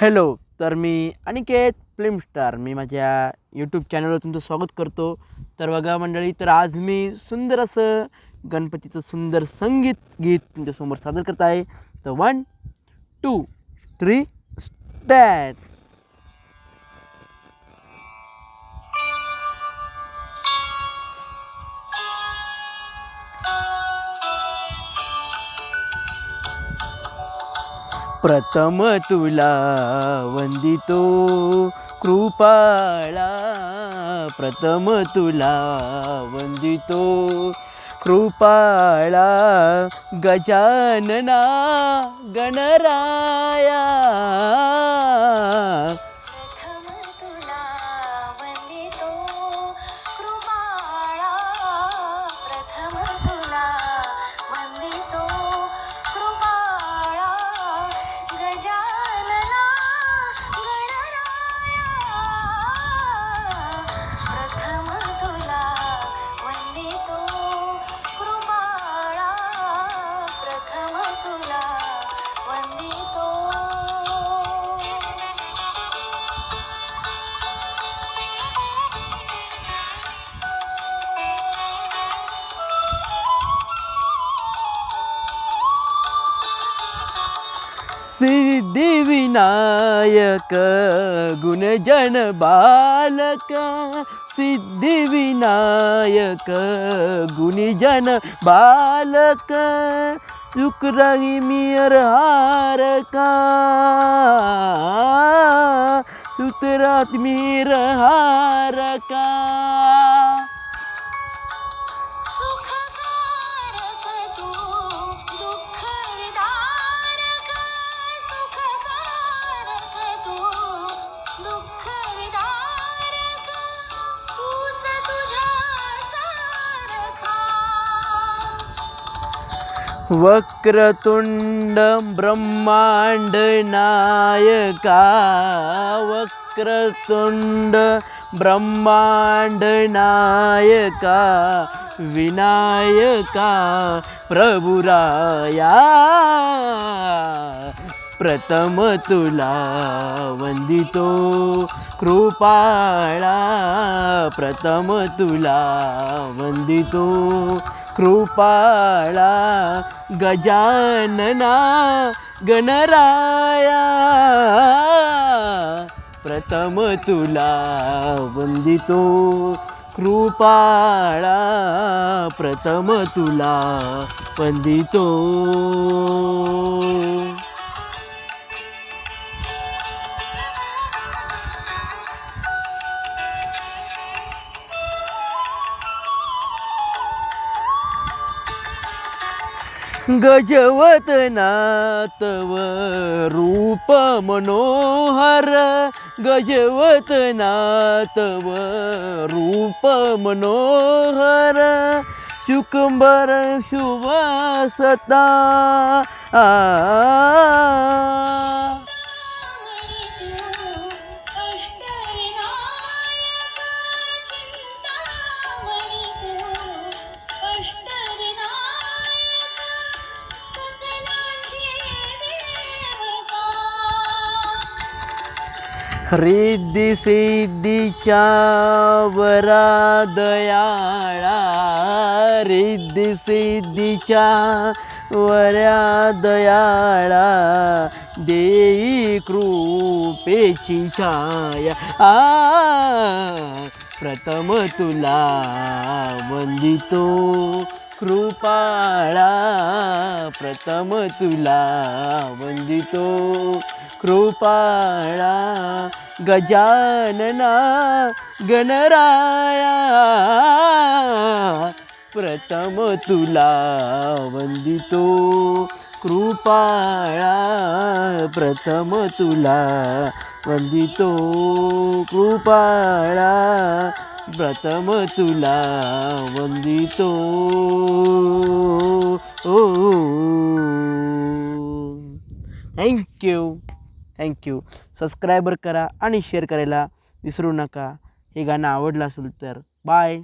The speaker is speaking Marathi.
हॅलो, तर मी अनिकेत फिल्म स्टार मी माझ्या यूट्यूब चॅनलवर तुमचं स्वागत करतो. तर बघा मंडळी, तर आज मी सुंदर असं गणपतीचं सुंदर संगीत गीत तुमच्यासमोर सादर करत आहे. तर 1 2 3 स्टार्ट. प्रथम तुला वंदितो कृपाळा, प्रथम तुला वंदितो कृपाळा, गजानना गणराया. प्रथम तुला वंदितो कृपाळा, प्रथम तुला वंदितो कृपाळा, गजानना गणराया. प्रथम तुला वंदितो कृपाळा, प्रथम तुला वंदितो. सिद्धिविनायक गुणजन बालक, सिद्धिविनायक गुणजन बालक, शुक्रही मिर हारका, शुक्रात मिर हारका. सुखकारक तू दुःख विदारक, सुखकारक तू दुःख विदारक, तूच तुझ्या सारखा. वक्रतुंड ब्रह्मांड नायका, वक्रतुंड ब्रह्मांड नायका, विनायका प्रभुराया. प्रथम तुला वंदितो कृपाळा, प्रथम तुला वंदितो कृपाळा, गजानना गणराया. प्रथम तुला वंदितो कृपाळा, प्रथम तुला वंदितो. गजवदनातव रूप मनोहर, गजवदनातव रूप मनोहर, शुकंबर शुभसता. चिंतामणी तू अष्टविनायक, सकलांची देवता. रिद्धी सिद्धीच्या वरा दयाळा, रिद्धी सिद्धीच्या वऱ्या दयाळा, देई कृपेची छाया. प्रथम तुला वंदितो कृपाळा, प्रथम तुला वंदितो कृपाळा, गजानना गणराया. प्रथम तुला वंदितो कृपाळा, प्रथम तुला वंदितो कृपाळा, प्रथम तुला वंदितो. थँक्यू. सबस्क्रायबर करा आणि शेअर करायला विसरू नका. हे गाणं आवडलं असेल तर बाय.